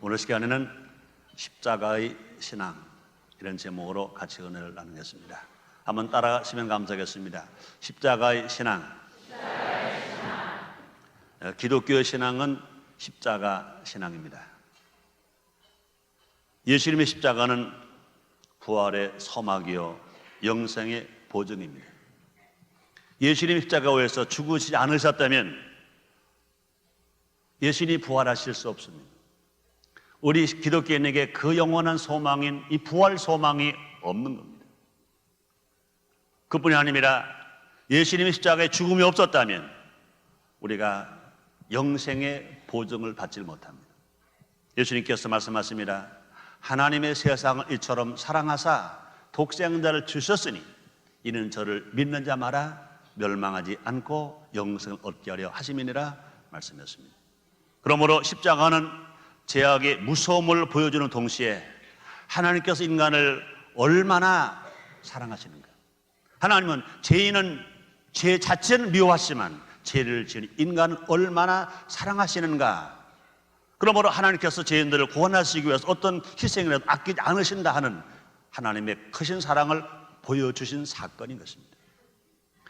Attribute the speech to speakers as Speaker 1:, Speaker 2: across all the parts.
Speaker 1: 오늘 시간에는 십자가의 신앙, 이런 제목으로 같이 은혜를 나누겠습니다. 한번 따라하시면 감사하겠습니다. 십자가의 신앙. 기독교의 신앙은 십자가 신앙입니다. 예수님의 십자가는 부활의 서막이요 영생의 보증입니다. 예수님이 십자가에서 죽으시지 않으셨다면 예수님이 부활하실 수 없습니다. 우리 기독교인에게 그 영원한 소망인 이 부활 소망이 없는 겁니다. 그뿐이 아니라 예수님의 십자가에 죽음이 없었다면 우리가 영생의 보증을 받지 못합니다. 예수님께서 말씀하십니다. 하나님의 세상을 이처럼 사랑하사 독생자를 주셨으니 이는 저를 믿는 자마다 멸망하지 않고 영생을 얻게 하려 하심이니라 말씀했습니다. 그러므로 십자가는 죄악의 무서움을 보여주는 동시에 하나님께서 인간을 얼마나 사랑하시는가. 하나님은 죄인은 죄 자체는 미워하시지만 죄를 지은 인간은 얼마나 사랑하시는가. 그러므로 하나님께서 죄인들을 구원하시기 위해서 어떤 희생이라도 아끼지 않으신다 하는 하나님의 크신 사랑을 보여주신 사건인 것입니다.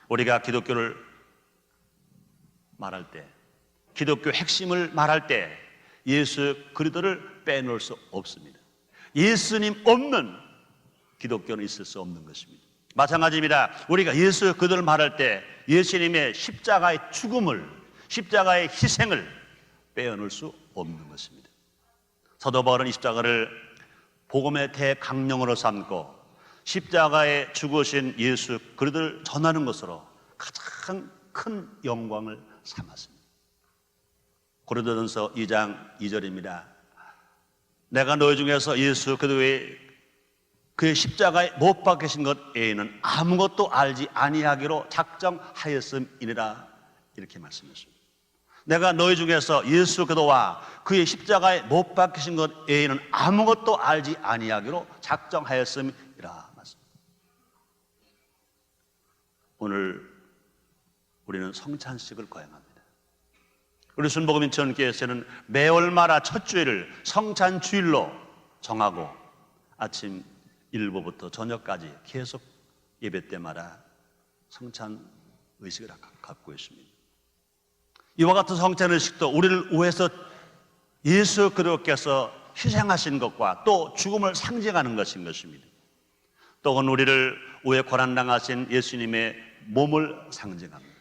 Speaker 1: 우리가 기독교를 말할 때, 기독교 핵심을 말할 때 예수 그리스도를 빼놓을 수 없습니다. 예수님 없는 기독교는 있을 수 없는 것입니다. 마찬가지입니다. 우리가 예수 그리스도를 말할 때 예수님의 십자가의 죽음을, 십자가의 희생을 빼어놓을 수 없는 것입니다. 사도 바울은 이 십자가를 복음의 대강령으로 삼고 십자가에 죽으신 예수 그리스도를 전하는 것으로 가장 큰 영광을 삼았습니다. 고린도전서 2장 2절입니다. 내가 너희 중에서 예수 그의 십자가에 못 박히신 것 외에는 아무것도 알지 아니하기로 작정하였음이니라, 이렇게 말씀했습니다. 내가 너희 중에서 예수 그리스도와 그의 십자가에 못 박히신 것 외에는 아무것도 알지 아니하기로 작정하였음이라 말씀입니다. 오늘 우리는 성찬식을 거행합니다. 우리 순복음인천교회에서는 매월마다 첫 주일을 성찬주일로 정하고 아침 일부부터 저녁까지 계속 예배 때마다 성찬 의식을 갖고 있습니다. 이와 같은 성찬 의식도 우리를 위해서 예수 그리스도께서 희생하신 것과 또 죽음을 상징하는 것인 것입니다. 또한 우리를 위해 고난당하신 예수님의 몸을 상징합니다.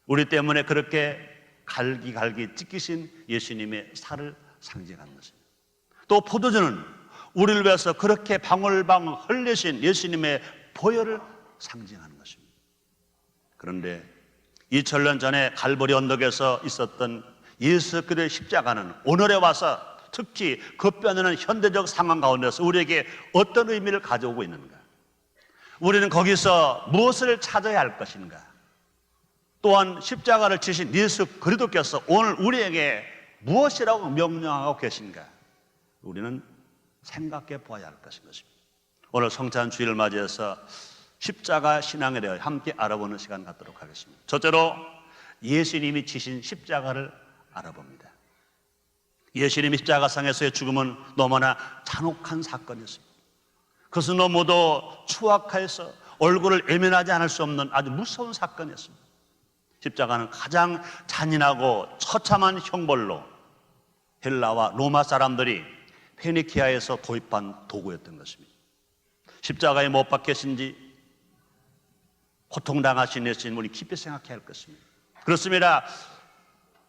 Speaker 1: 우리 때문에 그렇게 갈기갈기 찢기신 예수님의 살을 상징하는 것입니다. 또 포도주는 우리를 위해서 그렇게 방울방울 흘리신 예수님의 보혈을 상징하는 것입니다. 그런데 2000년 전에 갈보리 언덕에서 있었던 예수 그리스도의 십자가는 오늘에 와서 특히 급변하는 현대적 상황 가운데서 우리에게 어떤 의미를 가져오고 있는가? 우리는 거기서 무엇을 찾아야 할 것인가? 또한 십자가를 지신 예수 그리스도께서 오늘 우리에게 무엇이라고 명령하고 계신가? 우리는 생각해 보아야 할 것인 것입니다. 오늘 성찬주일을 맞이해서 십자가 신앙에 대해 함께 알아보는 시간 갖도록 하겠습니다. 첫째로 예수님이 지신 십자가를 알아봅니다. 예수님이 십자가상에서의 죽음은 너무나 잔혹한 사건이었습니다. 그것은 너무도 추악해서 얼굴을 외면하지 않을 수 없는 아주 무서운 사건이었습니다. 십자가는 가장 잔인하고 처참한 형벌로 헬라와 로마 사람들이 페니키아에서 도입한 도구였던 것입니다. 십자가에 못 박히신 지 고통당하신 예수님, 우리 깊이 생각해야 할 것입니다. 그렇습니다.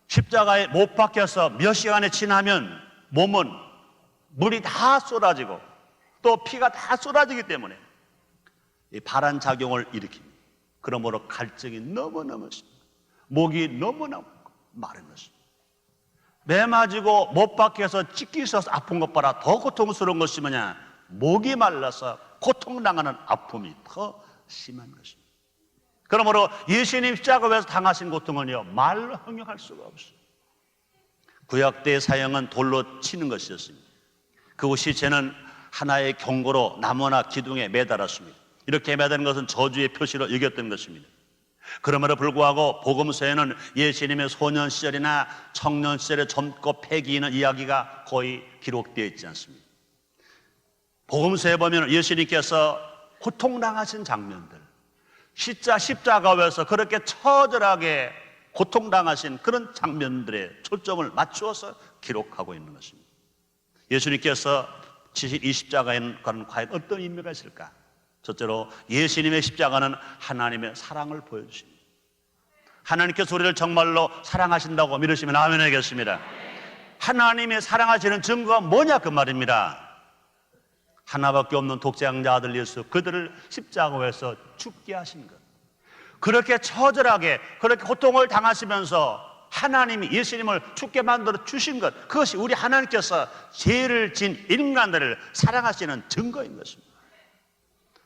Speaker 1: 십자가에 못 박혀서 몇 시간이 지나면 몸은 물이 다 쏟아지고 또 피가 다 쏟아지기 때문에 이 발한 작용을 일으킵니다. 그러므로 갈증이 너무너무 심합니다. 목이 너무나 마른 것입니다. 매 맞이고 못 박혀서 찢기셔서 아픈 것보다 더 고통스러운 것이 뭐냐? 목이 말라서 고통당하는 아픔이 더 심한 것입니다. 그러므로 예수님 십자가에서 당하신 고통은요, 말로 형용할 수가 없어요. 구약 때 사형은 돌로 치는 것이었습니다. 그 시체는 하나의 경고로 나무나 기둥에 매달았습니다. 이렇게 매다는 것은 저주의 표시로 여겼던 것입니다. 그럼에도 불구하고 복음서에는 예수님의 소년 시절이나 청년 시절의 젊고 패기 있는 이야기가 거의 기록되어 있지 않습니다. 복음서에 보면 예수님께서 고통당하신 장면들, 십자가에서 그렇게 처절하게 고통당하신 그런 장면들에 초점을 맞추어서 기록하고 있는 것입니다. 예수님께서 지신 이 십자가에는 과연 어떤 의미가 있을까? 첫째로 예수님의 십자가는 하나님의 사랑을 보여주십니다. 하나님께서 우리를 정말로 사랑하신다고 믿으시면 아멘 하겠습니다. 하나님의 사랑하시는 증거가 뭐냐 그 말입니다. 하나밖에 없는 독생자 아들 예수, 그들을 십자가에서 죽게 하신 것, 그렇게 처절하게 그렇게 고통을 당하시면서 하나님이 예수님을 죽게 만들어 주신 것, 그것이 우리 하나님께서 죄를 진 인간들을 사랑하시는 증거인 것입니다.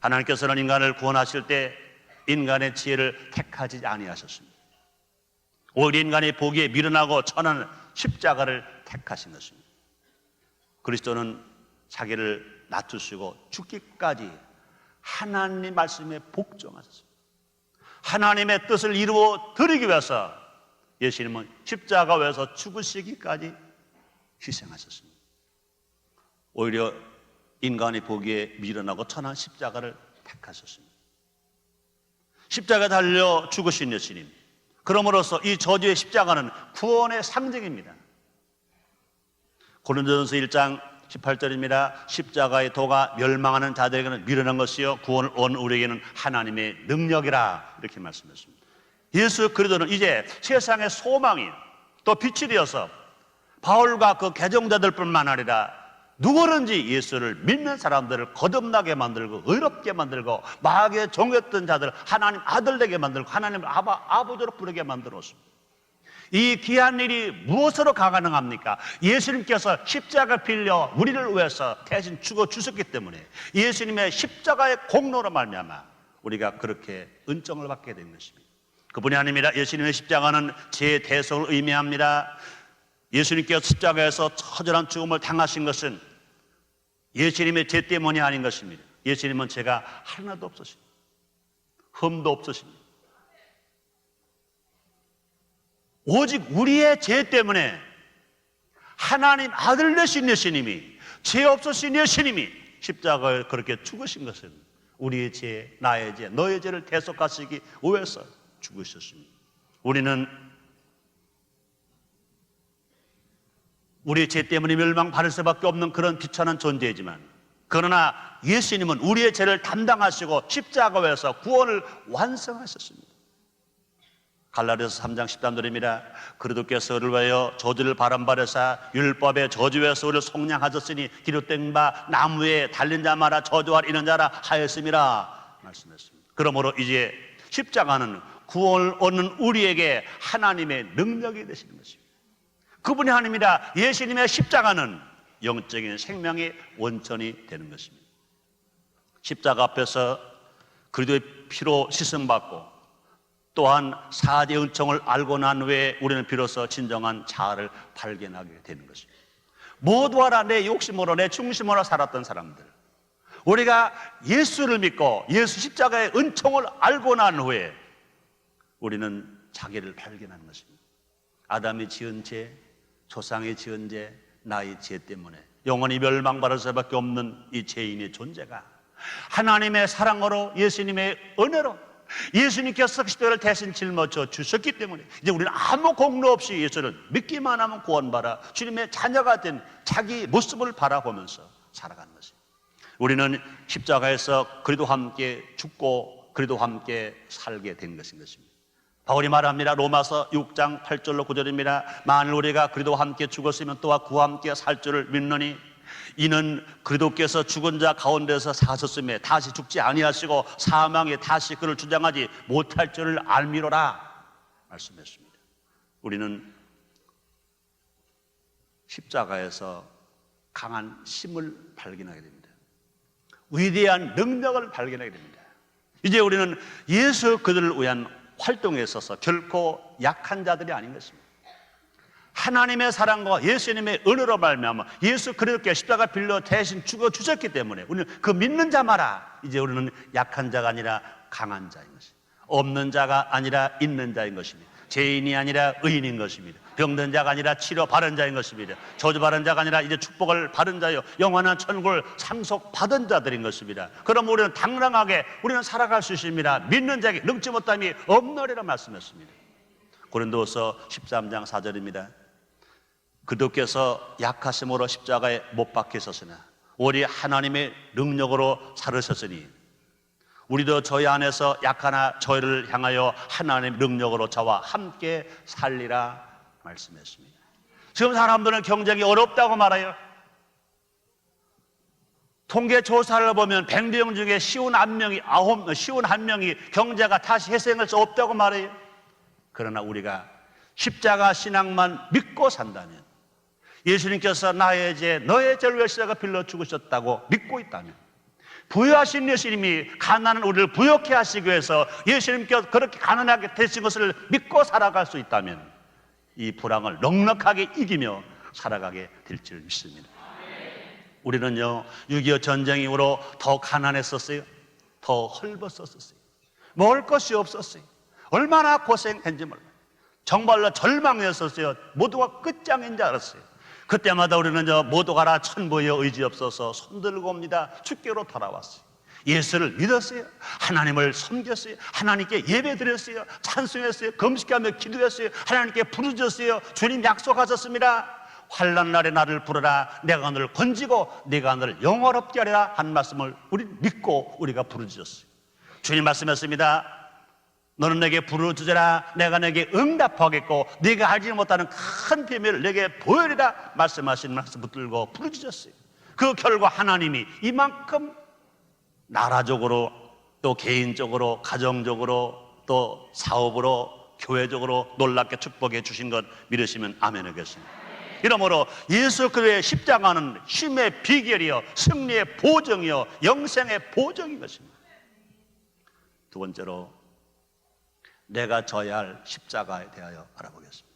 Speaker 1: 하나님께서는 인간을 구원하실 때 인간의 지혜를 택하지 아니하셨습니다. 오히려 인간의 보기에 미련하고 천한 십자가를 택하신 것입니다. 그리스도는 자기를 낮추시고 죽기까지 하나님 말씀에 복종하셨습니다. 하나님의 뜻을 이루어 드리기 위해서 예수님은 십자가에서 죽으시기까지 희생하셨습니다. 오히려 인간이 보기에 미련하고 천한 십자가를 택하셨습니다. 십자가에 달려 죽으신 예수님, 그러므로서 이 저주의 십자가는 구원의 상징입니다. 고린도전서 1장 18절입니다. 십자가의 도가 멸망하는 자들에게는 미련한 것이요 구원을 얻는 우리에게는 하나님의 능력이라, 이렇게 말씀했습니다. 예수 그리스도는 이제 세상의 소망이 또 빛이 되어서 바울과 그 개종자들뿐만 아니라 누구든지 예수를 믿는 사람들을 거듭나게 만들고 의롭게 만들고 마귀의 종했던 자들 하나님 아들 되게 만들고 하나님을 아버지로 부르게 만들었습니다. 이 귀한 일이 무엇으로 가능합니까? 예수님께서 십자가 빌려 우리를 위해서 대신 죽어 주셨기 때문에 예수님의 십자가의 공로로 말미암아 우리가 그렇게 은총을 받게 된 것입니다. 그뿐이 아닙니다. 예수님의 십자가는 죄의 대속을 의미합니다. 예수님께서 십자가에서 처절한 죽음을 당하신 것은 예수님의 죄 때문이 아닌 것입니다. 예수님은 죄가 하나도 없으십니다. 흠도 없으십니다. 오직 우리의 죄 때문에 하나님 아들 되신 예수님이, 죄 없으신 예수님이 십자가에 그렇게 죽으신 것은 우리의 죄, 나의 죄, 너의 죄를 대속하시기 위해서 죽으셨습니다. 우리는 우리의 죄 때문에 멸망받을 수밖에 없는 그런 비천한 존재이지만, 그러나 예수님은 우리의 죄를 담당하시고 십자가에서 구원을 완성하셨습니다. 갈라디아서 3장 13절입니다. 그리스도께서 우리를 위하여 저주를 바람바르사 율법의 저주에서 우리를 속량하셨으니 기록된 바 나무에 달린 자마다 저주할 이는 자라 하였음이라 말씀했습니다. 그러므로 이제 십자가는 구원을 얻는 우리에게 하나님의 능력이 되시는 것입니다. 그분이 하나님이라. 예수님의 십자가는 영적인 생명의 원천이 되는 것입니다. 십자가 앞에서 그리스도의 피로 씻음받고 또한 사죄의 은총을 알고 난 후에 우리는 비로소 진정한 자아를 발견하게 되는 것입니다. 모두 알아 내 욕심으로 내 중심으로 살았던 사람들, 우리가 예수를 믿고 예수 십자가의 은총을 알고 난 후에 우리는 자기를 발견하는 것입니다. 아담이 지은 죄, 조상이 지은 죄, 나의 죄 때문에 영원히 멸망받을 수밖에 없는 이 죄인의 존재가 하나님의 사랑으로 예수님의 은혜로 예수님께서 십자가를 대신 짊어져 주셨기 때문에 이제 우리는 아무 공로 없이 예수를 믿기만 하면 구원받아 주님의 자녀가 된 자기 모습을 바라보면서 살아가는 것입니다. 우리는 십자가에서 그리스도와 함께 죽고 그리스도와 함께 살게 된 것인 것입니다. 바울이 말합니다. 로마서 6장 8절로 9절입니다. 만일 우리가 그리스도와 함께 죽었으면 또한 그와 함께 살 줄을 믿느니 이는 그리스도께서 죽은 자 가운데서 사셨음에 다시 죽지 아니하시고 사망에 다시 그를 주장하지 못할 줄을 알미로라 말씀했습니다. 우리는 십자가에서 강한 힘을 발견하게 됩니다. 위대한 능력을 발견하게 됩니다. 이제 우리는 예수 그들을 위한 활동에 있어서 결코 약한 자들이 아닌 것입니다. 하나님의 사랑과 예수님의 은혜로 말미암아 예수 그리스도께 십자가 빌려 대신 죽어 주셨기 때문에 우리는 그 믿는 자마다 이제 우리는 약한 자가 아니라 강한 자인 것입니다. 없는 자가 아니라 있는 자인 것입니다. 죄인이 아니라 의인인 것입니다. 병든 자가 아니라 치료 받은 자인 것입니다. 저주 받은 자가 아니라 이제 축복을 받은 자요, 영원한 천국을 상속 받은 자들인 것입니다. 그럼 우리는 당당하게 우리는 살아갈 수 있습니다. 믿는 자에게 능치 못함이 없느니라 말씀했습니다. 고린도서 13장 4절입니다. 그도께서 약하심으로 십자가에 못 박히셨으나 우리 하나님의 능력으로 살으셨으니 우리도 저희 안에서 약하나 저희를 향하여 하나님의 능력으로 저와 함께 살리라 말씀했습니다. 지금 사람들은 경쟁이 어렵다고 말해요. 통계 조사를 보면 100명 중에 쉬운 한 명이 경제가 다시 회생할 수 없다고 말해요. 그러나 우리가 십자가 신앙만 믿고 산다면, 예수님께서 나의 죄 너의 죄를 위해 십자가 빌려 죽으셨다고 믿고 있다면, 부유하신 예수님이 가난한 우리를 부유케 하시기 위해서 예수님께서 그렇게 가난하게 되신 것을 믿고 살아갈 수 있다면 이 불황을 넉넉하게 이기며 살아가게 될 줄 믿습니다. 우리는요, 6.25 전쟁 이후로 더 가난했었어요. 더 헐벗었었어요. 먹을 것이 없었어요. 얼마나 고생했는지 몰라요. 정말로 절망했었어요. 모두가 끝장인 줄 알았어요. 그때마다 우리는 모두 가라 천부여 의지 없어서 손들고 옵니다. 주께로 돌아왔어요. 예수를 믿었어요. 하나님을 섬겼어요. 하나님께 예배드렸어요. 찬송했어요. 금식하며 기도했어요. 하나님께 부르짖었어요. 주님 약속하셨습니다. 환난 날에 나를 부르라. 내가 너를 건지고 네가 너를 영화롭게 하리라 한 말씀을 우리 믿고 우리가 부르짖었어요. 주님 말씀했습니다. 너는 내게 부르짖으라. 내가 내게 응답하겠고 네가 알지 못하는 큰 비밀을 내게 보여리라 말씀하신 말씀 붙들고 부르짖었어요. 그 결과 하나님이 이만큼 나라적으로 또 개인적으로 가정적으로 또 사업으로 교회적으로 놀랍게 축복해 주신 것 믿으시면 아멘 하겠습니다. 이러므로 예수 그리스도의 십자가는 힘의 비결이요, 승리의 보정이요, 영생의 보정인 것입니다. 두 번째로 내가 져야 할 십자가에 대하여 알아보겠습니다.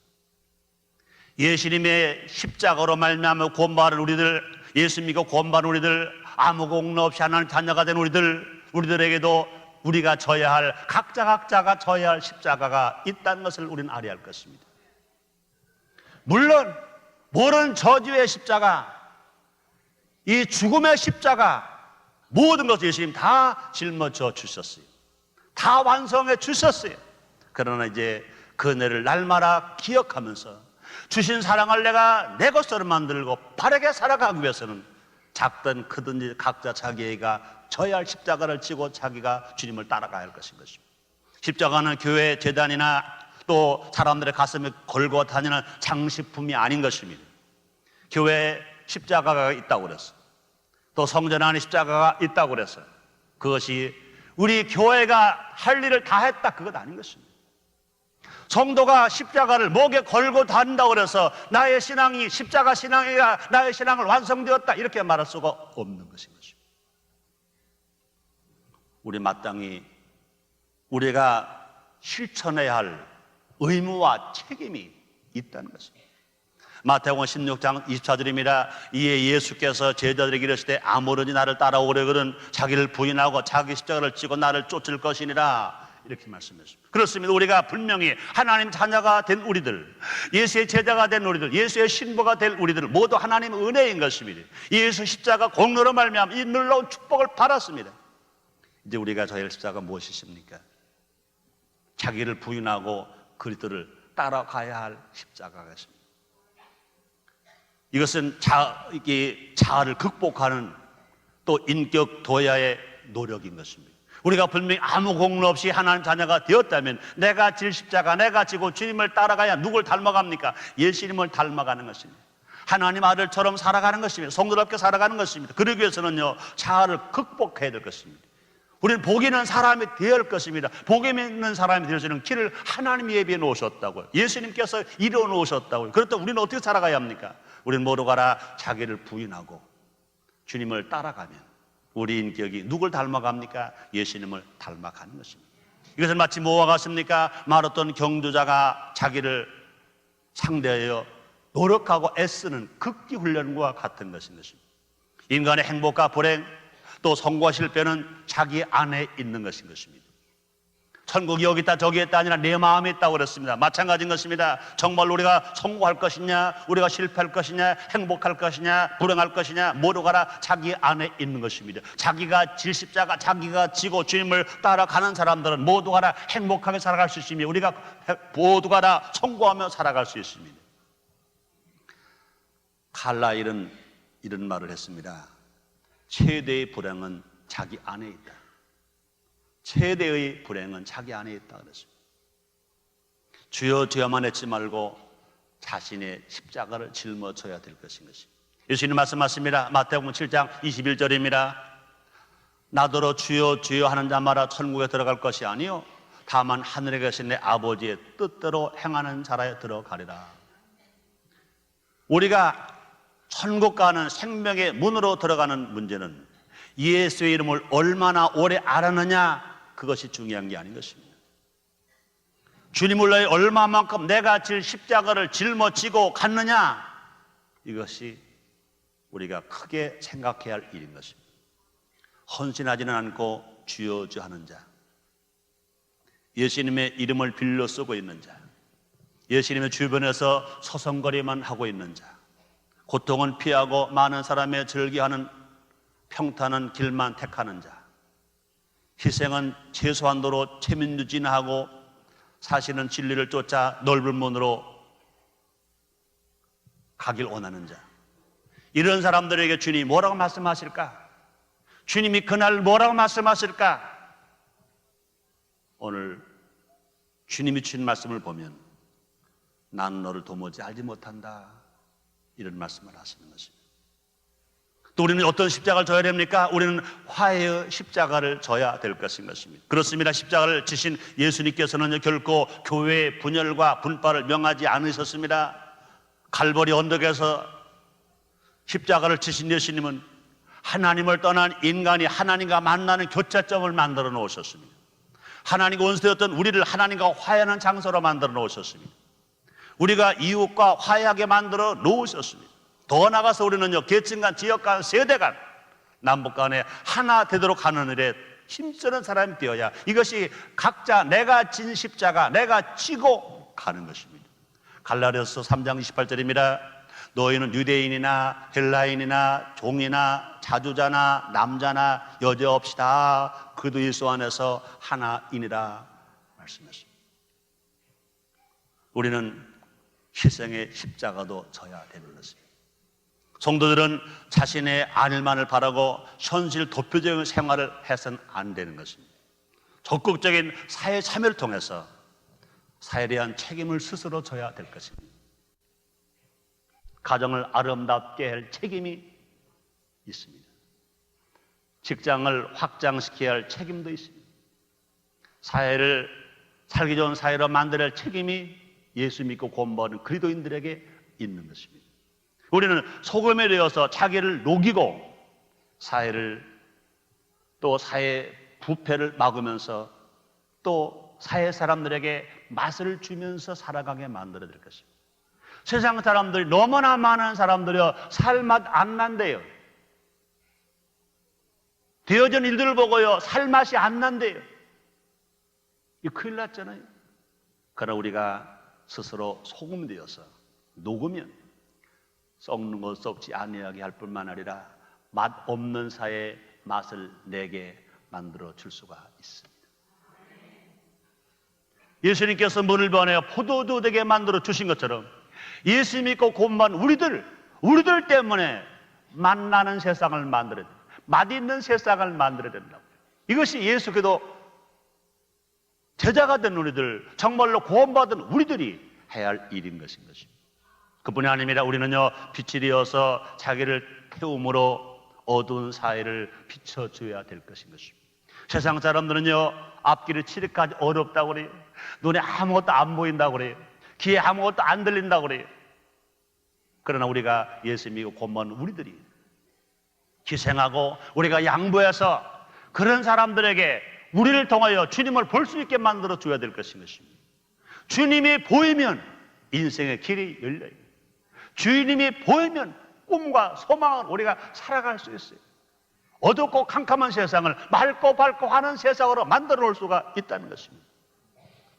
Speaker 1: 예수님의 십자가로 말미암아 구원받은 우리들, 예수 믿고 구원받은 우리들, 아무 공로 없이 하나님 자녀가 된 우리들에게도 우리가 져야 할, 각자가 져야 할 십자가가 있다는 것을 우리는 알아야 할 것입니다. 물론 모든 저주의 십자가, 이 죽음의 십자가, 모든 것을 예수님 다 짊어져 주셨어요. 다 완성해 주셨어요. 그러나 이제 그 은혜를 날마다 기억하면서 주신 사랑을 내가 내 것으로 만들고 바르게 살아가기 위해서는 작든 크든지 각자 자기가 져야 할 십자가를 지고 자기가 주님을 따라가야 할 것인 것입니다. 십자가는 교회 재단이나 또 사람들의 가슴에 걸고 다니는 장식품이 아닌 것입니다. 교회에 십자가가 있다고 그랬어요. 또 성전 안에 십자가가 있다고 그랬어요. 그것이 우리 교회가 할 일을 다 했다, 그것 아닌 것입니다. 성도가 십자가를 목에 걸고 다닌다고 그래서 나의 신앙이 십자가 신앙이야, 나의 신앙을 완성되었다 이렇게 말할 수가 없는 것인 것입니다. 우리 마땅히 우리가 실천해야 할 의무와 책임이 있다는 것입니다. 마태복음 16장 24절입니다. 이에 예수께서 제자들에게 이르시되 아무든지 나를 따라오려거든 자기를 부인하고 자기 십자가를 지고 나를 쫓을 것이니라 이렇게 말씀했습니다. 그렇습니다. 우리가 분명히 하나님 자녀가 된 우리들, 예수의 제자가 된 우리들, 예수의 신부가 될 우리들 모두 하나님의 은혜인 것입니다. 예수 십자가 공로로 말미암아 이 놀라운 축복을 받았습니다. 이제 우리가 져야 할 십자가가 무엇이십니까? 자기를 부인하고 그리스도를 따라가야 할 십자가가 있습니다. 이것은 자아를 극복하는 또 인격 도야의 노력인 것입니다. 우리가 분명히 아무 공로 없이 하나님 자녀가 되었다면 내가 질 십자가 내가 지고 주님을 따라가야 누굴 닮아갑니까? 예수님을 닮아가는 것입니다. 하나님 아들처럼 살아가는 것입니다. 성도답게 살아가는 것입니다. 그러기 위해서는요, 자아를 극복해야 될 것입니다. 우리는 복 있는 사람이 되어야 할 것입니다. 복 있는 사람이 되어야 할 길을 하나님이 예비해 놓으셨다고요. 예수님께서 이루어 놓으셨다고요. 그렇다면 우리는 어떻게 살아가야 합니까? 우리는 모두 가라 자기를 부인하고 주님을 따라가면 우리 인격이 누굴 닮아갑니까? 예수님을 닮아가는 것입니다. 이것은 마치 뭐와 같습니까? 어떤 경주자가 자기를 상대하여 노력하고 애쓰는 극기 훈련과 같은 것인 것입니다. 인간의 행복과 불행 또 성공과 실패는 자기 안에 있는 것인 것입니다. 천국이 여기 있다 저기 있다 아니라 내 마음에 있다고 그랬습니다. 마찬가지인 것입니다. 정말 우리가 성공할 것이냐, 우리가 실패할 것이냐, 행복할 것이냐, 불행할 것이냐, 모두가 자기 안에 있는 것입니다. 자기가 질 십자가, 자기가 지고 주님을 따라가는 사람들은 모두가 다 행복하게 살아갈 수 있으며 우리가 모두가 다 성공하며 살아갈 수 있습니다. 칼라일은 이런 말을 했습니다. 최대의 불행은 자기 안에 있다. 최대의 불행은 자기 안에 있다 그랬습니다. 주여 주여만 했지 말고 자신의 십자가를 짊어져야 될 것인 것입니다. 예수님 말씀하십니다. 마태복음 7장 21절입니다. 나더러 주여 주여 하는 자마다 천국에 들어갈 것이 아니요 다만 하늘에 계신 내 아버지의 뜻대로 행하는 자라에 들어가리라. 우리가 천국 가는 생명의 문으로 들어가는 문제는 예수의 이름을 얼마나 오래 알았느냐, 그것이 중요한 게 아닌 것입니다. 주님을 위해 얼마만큼 내가 질 십자가를 짊어지고 갔느냐, 이것이 우리가 크게 생각해야 할 일인 것입니다. 헌신하지는 않고 주여 주 하는 자, 예수님의 이름을 빌려 쓰고 있는 자, 예수님의 주변에서 서성거리만 하고 있는 자, 고통은 피하고 많은 사람의 즐기하는 평탄한 길만 택하는 자, 희생은 최소한도로 체면유지하고 사실은 진리를 쫓아 넓은 문으로 가길 원하는 자, 이런 사람들에게 주님이 뭐라고 말씀하실까? 주님이 그날 뭐라고 말씀하실까? 오늘 주님이 주신 말씀을 보면 나는 너를 도무지 알지 못한다, 이런 말씀을 하시는 것입니다. 또 우리는 어떤 십자가를 져야 됩니까? 우리는 화해의 십자가를 져야 될 것인 것입니다. 그렇습니다. 십자가를 지신 예수님께서는 결코 교회의 분열과 분파를 명하지 않으셨습니다. 갈보리 언덕에서 십자가를 지신 예수님은 하나님을 떠난 인간이 하나님과 만나는 교차점을 만들어 놓으셨습니다. 하나님과 원수되었던 우리를 하나님과 화해하는 장소로 만들어 놓으셨습니다. 우리가 이웃과 화해하게 만들어 놓으셨습니다. 더 나아가서 우리는요, 계층 간, 지역 간, 세대 간, 남북 간에 하나 되도록 하는 일에 힘쓰는 사람이 되어야, 이것이 각자 내가 진 십자가, 내가 지고 가는 것입니다. 갈라디아서 3장 28절입니다. 너희는 유대인이나 헬라인이나 종이나 자주자나 남자나 여자 없이 다 그리스도 예수 안에서 하나이니라 말씀하십니다. 우리는 희생의 십자가도 져야 되는 것입니다. 성도들은 자신의 안일만을 바라고 현실 도표적인 생활을 해서는 안 되는 것입니다. 적극적인 사회 참여를 통해서 사회에 대한 책임을 스스로 져야 될 것입니다. 가정을 아름답게 할 책임이 있습니다. 직장을 확장시켜야 할 책임도 있습니다. 사회를 살기 좋은 사회로 만들어야 할 책임이 예수 믿고 공부하는 그리스도인들에게 있는 것입니다. 우리는 소금에 되어서 자기를 녹이고 사회를, 또 사회 부패를 막으면서 또 사회 사람들에게 맛을 주면서 살아가게 만들어야 될 것입니다. 세상 사람들이 너무나 많은 사람들이요, 살맛 안 난대요. 되어진 일들을 보고요, 살맛이 안 난대요. 이 큰일 났잖아요. 그러나 우리가 스스로 소금 되어서 녹으면 썩는 것 썩지 아니하게 할 뿐만 아니라 맛 없는 사회의 맛을 내게 만들어 줄 수가 있습니다. 예수님께서 문을 변하여 포도주 되게 만들어 주신 것처럼 예수 믿고 공부한 우리들 때문에 맛나는 세상을 만들어야 된다. 맛있는 세상을 만들어야 된다고요. 이것이 예수께도 제자가 된 우리들, 정말로 구원받은 우리들이 해야 할 일인 것인 것입니다. 그뿐이 아닙니다. 우리는요, 빛이 되어서 자기를 태움으로 어두운 사회를 비춰줘야 될 것인 것입니다. 세상 사람들은요, 앞길을 치르기까지 어렵다고 그래요. 눈에 아무것도 안 보인다고 그래요. 귀에 아무것도 안 들린다고 그래요. 그러나 우리가 예수 믿고 공부하는 우리들이 희생하고 우리가 양보해서 그런 사람들에게 우리를 통하여 주님을 볼 수 있게 만들어 줘야 될 것인 것입니다. 주님이 보이면 인생의 길이 열려요. 주님이 보이면 꿈과 소망을 우리가 살아갈 수 있어요. 어둡고 캄캄한 세상을 맑고 밝고 하는 세상으로 만들어 놓을 수가 있다는 것입니다.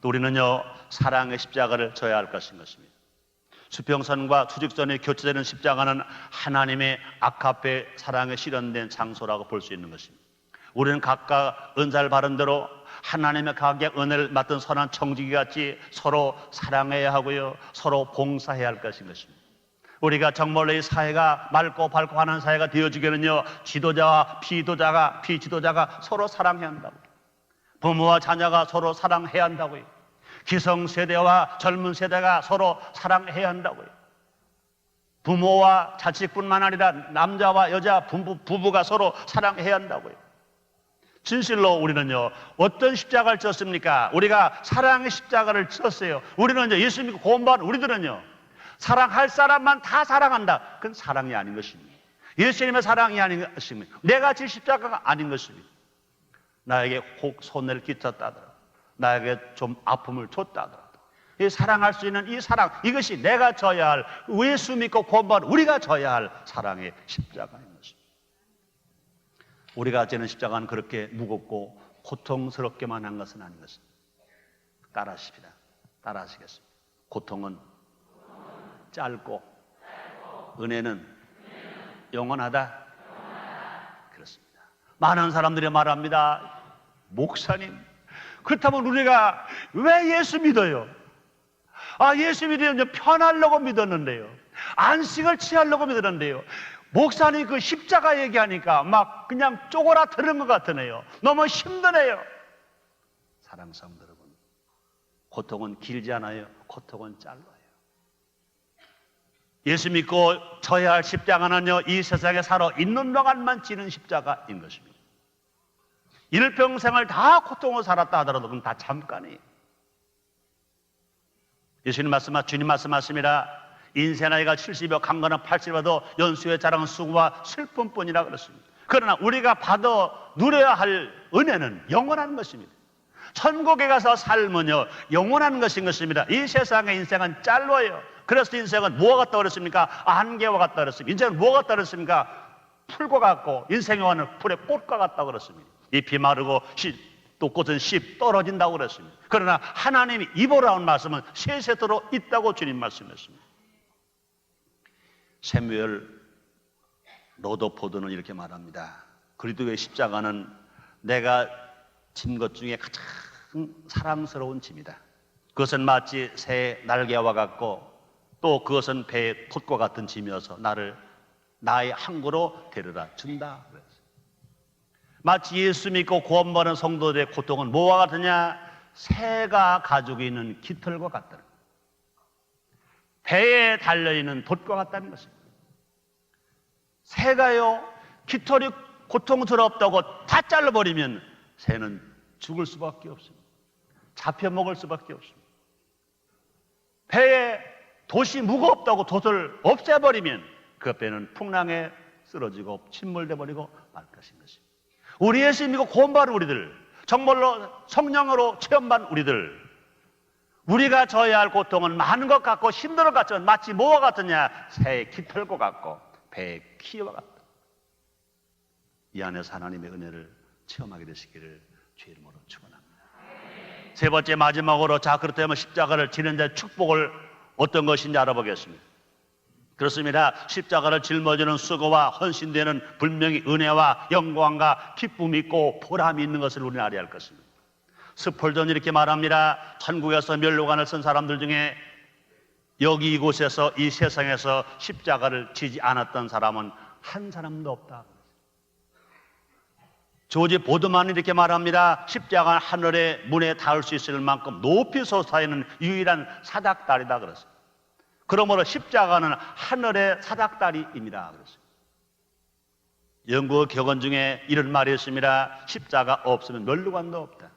Speaker 1: 또 우리는요, 사랑의 십자가를 져야 할 것인 것입니다. 수평선과 수직선이 교차되는 십자가는 하나님의 아카페 사랑에 실현된 장소라고 볼 수 있는 것입니다. 우리는 각각 은사를 받은 대로 하나님의 각의 은혜를 맡은 선한 청지기같이 서로 사랑해야 하고요, 서로 봉사해야 할 것인 것입니다. 우리가 정말로 이 사회가 맑고 밝고 하는 사회가 되어지기는요, 지도자와 피지도자가 서로 사랑해야 한다고, 부모와 자녀가 서로 사랑해야 한다고요, 기성세대와 젊은 세대가 서로 사랑해야 한다고요, 부모와 자식뿐만 아니라 남자와 여자 부부가 서로 사랑해야 한다고요. 진실로 우리는요, 어떤 십자가를 졌습니까? 우리가 사랑의 십자가를 졌어요. 우리는요, 예수 믿고 구원받은 우리들은요, 사랑할 사람만 다 사랑한다. 그건 사랑이 아닌 것입니다. 예수님의 사랑이 아닌 것입니다. 내가 질 십자가가 아닌 것입니다. 나에게 혹 손해를 끼쳤다 하더라도, 나에게 좀 아픔을 줬다 하더라도, 이 사랑할 수 있는 이 사랑, 이것이 내가 져야 할, 예수 믿고 구원받은 우리가 져야 할 사랑의 십자가인 것입니다. 우리가 지는 십자가는 그렇게 무겁고 고통스럽게만 한 것은 아닌 것입니다. 따라하십시다. 따라하시겠습니다. 고통은 짧고 은혜는 영원하다. 그렇습니다. 많은 사람들이 말합니다. 목사님, 그렇다면 우리가 왜 예수 믿어요? 예수 믿으면 편하려고 믿었는데요, 안식을 취하려고 믿었는데요, 목사님 그 십자가 얘기하니까 막 그냥 쪼그라드는 것 같으네요. 너무 힘드네요. 사랑하는 성도 여러분, 고통은 길지 않아요. 고통은 짧아요. 예수 믿고 져야 할 십자가는요, 이 세상에 살아 있는 동안만 지는 십자가인 것입니다. 일평생을 다 고통으로 살았다 하더라도 그건 다 잠깐이에요. 주님 말씀하십니다. 인생 나이가 70여 강건한 80여도 연수의 자랑은 수고와 슬픔뿐이라 그렇습니다. 그러나 우리가 받아 누려야 할 은혜는 영원한 것입니다. 천국에 가서 삶은요, 영원한 것인 것입니다. 이 세상의 인생은 짧아요. 그래서 인생은 뭐가 같다 그랬습니까? 안개와 같다 그랬습니다. 인생은 뭐가 같다 그랬습니까? 풀과 같고, 인생의 영화는 풀의 꽃과 같다 그랬습니다. 잎이 마르고 또 꽃은 씨 떨어진다고 그랬습니다. 그러나 하나님이 입어라는 말씀은 세세토록 있다고 주님 말씀했습니다. 새무엘 로더포드는 이렇게 말합니다. 그리스도의 십자가는 내가 진 것 중에 가장 사랑스러운 짐이다. 그것은 마치 새 날개와 같고, 또 그것은 배의 돛과 같은 짐이어서 나를 나의 항구로 데려다 준다. 마치 예수 믿고 구원받은 성도들의 고통은 뭐와 같으냐? 새가 가지고 있는 깃털과 같다. 배에 달려있는 돛과 같다는 것입니다. 새가요, 깃털이 고통스럽다고 다 잘라버리면 새는 죽을 수밖에 없습니다. 잡혀 먹을 수밖에 없습니다. 배에 돛이 무겁다고 돛을 없애버리면 그 배는 풍랑에 쓰러지고 침몰돼 버리고 말 것인 것입니다. 우리 예수 믿고 구원받은 우리들, 정말로 성령으로 체험받은 우리들, 우리가 져야 할 고통은 많은 것 같고 힘든 것 같지만 마치 뭐와 같으냐? 새의 깃털과 같고 배의 키와 같다. 이 안에서 하나님의 은혜를 체험하게 되시기를 주의 이름으로 축원합니다. 세 번째, 마지막으로, 자, 그렇다면 십자가를 지는 자의 축복을 어떤 것인지 알아보겠습니다. 그렇습니다. 십자가를 짊어지는 수고와 헌신되는 분명히 은혜와 영광과 기쁨이 있고 보람이 있는 것을 우리는 알아야 할 것입니다. 스펄전이 이렇게 말합니다. 천국에서 멸류관을 쓴 사람들 중에 여기 이곳에서 이 세상에서 십자가를 지지 않았던 사람은 한 사람도 없다. 조지 보드만이 이렇게 말합니다. 십자가는 하늘의 문에 닿을 수 있을 만큼 높이 솟아있는 유일한 사닥다리다 그랬어요. 그러므로 십자가는 하늘의 사닥다리입니다 그랬어요. 영국 격언 중에 이런 말이 있습니다. 십자가 없으면 멸류관도 없다.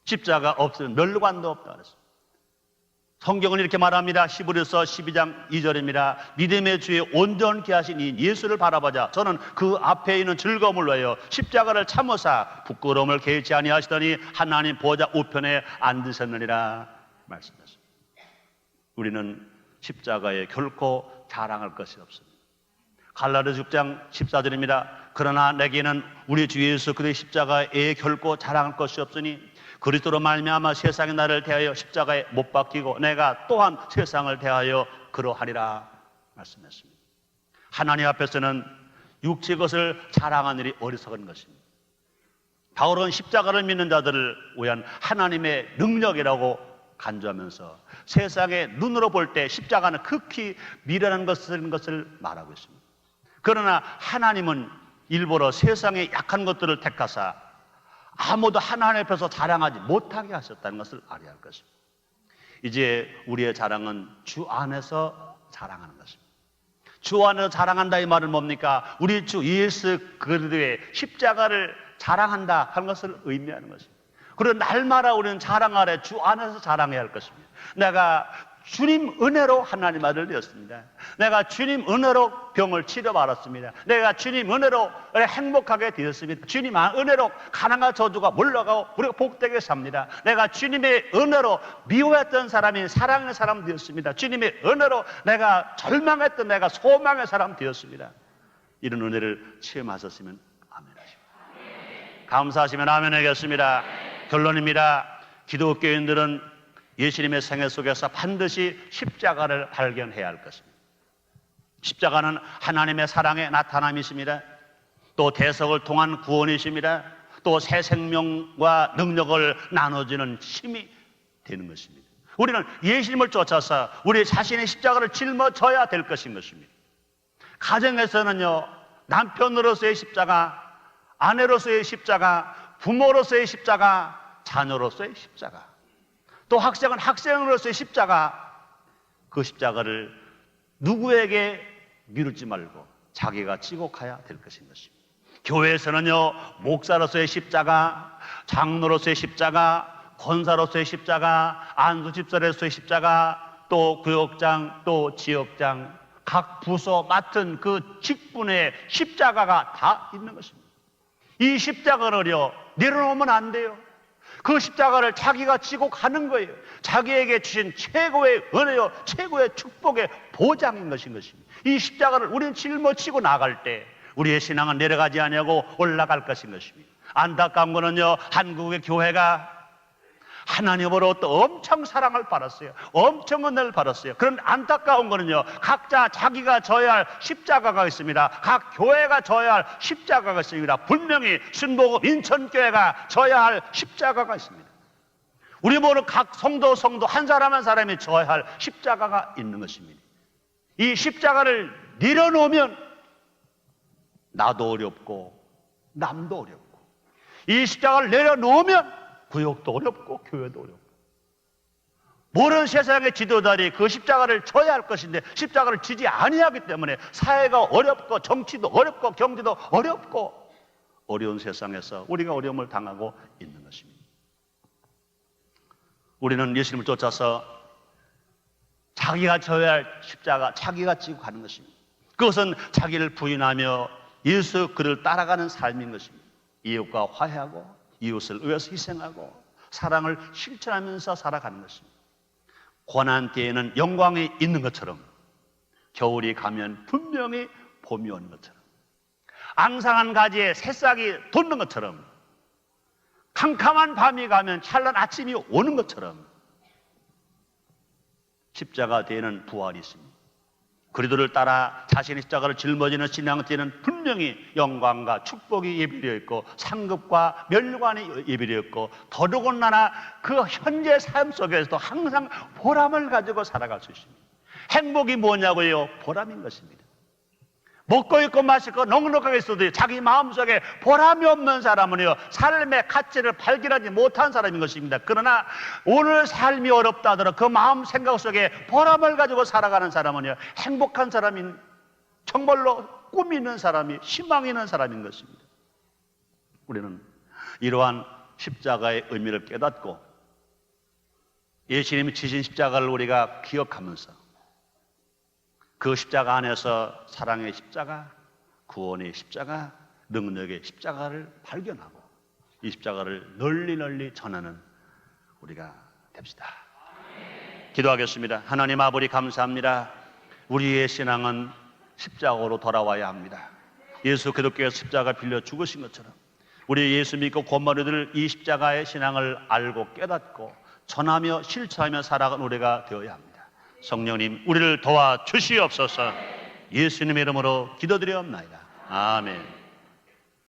Speaker 1: 십자가 없으면 멸류관도 없다 그랬어요. 성경은 이렇게 말합니다. 히브리서 12장 2절입니다. 믿음의 주에 온전케 하신 이 예수를 바라보자. 저는 그 앞에 있는 즐거움을 위하여 십자가를 참으사 부끄러움을 개의치 아니하시더니 하나님 보좌 우편에 앉으셨느니라 말씀하셨습니다. 우리는 십자가에 결코 자랑할 것이 없습니다. 갈라디아서 6장 14절입니다. 그러나 내게는 우리 주 예수 그리스도의 십자가에 결코 자랑할 것이 없으니 그리스도로 말미암아 세상이 나를 대하여 십자가에 못 박히고 내가 또한 세상을 대하여 그러하리라 말씀했습니다. 하나님 앞에서는 육체 것을 자랑하는 일이 어리석은 것입니다. 바울은 십자가를 믿는 자들을 위한 하나님의 능력이라고 간주하면서 세상의 눈으로 볼 때 십자가는 극히 미련한 것을 말하고 있습니다. 그러나 하나님은 일부러 세상의 약한 것들을 택하사 아무도 하나님 앞에서 자랑하지 못하게 하셨다는 것을 알아야 할 것입니다. 이제 우리의 자랑은 주 안에서 자랑하는 것입니다. 주 안에서 자랑한다 이 말은 뭡니까? 우리 주 예수 그리스도의 십자가를 자랑한다 하는 것을 의미하는 것입니다. 그리고 날마다 우리는 자랑하래 주 안에서 자랑해야 할 것입니다. 내가 주님 은혜로 하나님 아들 되었습니다. 내가 주님 은혜로 병을 치료받았습니다. 내가 주님 은혜로 행복하게 되었습니다. 주님 은혜로 가난과 저주가 물러가고 우리가 복되게 삽니다. 내가 주님의 은혜로 미워했던 사람이 사랑의 사람 되었습니다. 주님의 은혜로 내가 절망했던 내가 소망의 사람 되었습니다. 이런 은혜를 체험하셨으면 아멘 하십니다. 감사하시면 아멘 하겠습니다. 결론입니다. 기독교인들은 예수님의 생애 속에서 반드시 십자가를 발견해야 할 것입니다. 십자가는 하나님의 사랑의 나타남이십니다. 또 대속을 통한 구원이십니다. 또 새 생명과 능력을 나눠주는 힘이 되는 것입니다. 우리는 예수님을 쫓아서 우리 자신의 십자가를 짊어져야 될 것인 것입니다. 가정에서는요, 남편으로서의 십자가, 아내로서의 십자가, 부모로서의 십자가, 자녀로서의 십자가, 또 학생은 학생으로서의 십자가, 그 십자가를 누구에게 미루지 말고 자기가 지고 가야 될 것인 것입니다. 교회에서는요, 목사로서의 십자가, 장로로서의 십자가, 권사로서의 십자가, 안수집사로서의 십자가, 또 구역장, 또 지역장, 각 부서 맡은 그 직분의 십자가가 다 있는 것입니다. 이 십자가를요, 내려놓으면 안 돼요. 그 십자가를 자기가 지고 가는 거예요. 자기에게 주신 최고의 은혜요, 최고의 축복의 보장인 것입니다. 이 십자가를 우리는 짊어지고 나갈 때 우리의 신앙은 내려가지 아니하고 올라갈 것인 것입니다. 안타까운 거는요, 한국의 교회가 하나님으로부터 엄청 사랑을 받았어요. 엄청 은혜를 받았어요. 그런 안타까운 거는요, 각자 자기가 져야 할 십자가가 있습니다. 각 교회가 져야 할 십자가가 있습니다. 분명히 순복음 인천교회가 져야 할 십자가가 있습니다. 우리 모두 각 성도 한 사람 한 사람이 져야 할 십자가가 있는 것입니다. 이 십자가를 내려놓으면 나도 어렵고 남도 어렵고, 이 십자가를 내려놓으면 구역도 어렵고 교회도 어렵고, 모든 세상의 지도자들이 그 십자가를 져야 할 것인데 십자가를 지지 아니하기 때문에 사회가 어렵고 정치도 어렵고 경제도 어렵고 어려운 세상에서 우리가 어려움을 당하고 있는 것입니다. 우리는 예수님을 쫓아서 자기가 져야 할 십자가 자기가 지고 가는 것입니다. 그것은 자기를 부인하며 예수 그를 따라가는 삶인 것입니다. 이웃과 화해하고 이웃을 위해서 희생하고 사랑을 실천하면서 살아가는 것입니다. 고난 때에는 영광이 있는 것처럼 겨울이 가면 분명히 봄이 오는 것처럼, 앙상한 가지에 새싹이 돋는 것처럼, 캄캄한 밤이 가면 찬란 아침이 오는 것처럼 십자가 뒤에는 부활이 있습니다. 그리스도를 따라 자신의 십자가를 짊어지는 신앙 뒤에는 분명히 영광과 축복이 예비되어 있고 상급과 멸관이 예비되어 있고, 더더군다나 그 현재 삶 속에서도 항상 보람을 가지고 살아갈 수 있습니다. 행복이 뭐냐고요? 보람인 것입니다. 먹고 입고 마시고 넉넉하게 있어도 자기 마음속에 보람이 없는 사람은요, 삶의 가치를 발견하지 못한 사람인 것입니다. 그러나 오늘 삶이 어렵다 하더라도 그 마음 생각 속에 보람을 가지고 살아가는 사람은요, 행복한 사람인, 정말로 꿈이 있는 사람이, 희망이 있는 사람인 것입니다. 우리는 이러한 십자가의 의미를 깨닫고 예수님이 지신 십자가를 우리가 기억하면서 그 십자가 안에서 사랑의 십자가, 구원의 십자가, 능력의 십자가를 발견하고 이 십자가를 널리 전하는 우리가 됩시다. 기도하겠습니다. 하나님 아버지 감사합니다. 우리의 신앙은 십자가로 돌아와야 합니다. 예수 기독교의 십자가 빌려 죽으신 것처럼 우리 예수 믿고 곧마루들 이 십자가의 신앙을 알고 깨닫고 전하며 실천하며 살아가는 우리가 되어야 합니다. 성령님, 우리를 도와주시옵소서. 예수님의 이름으로 기도드리옵나이다. 아멘.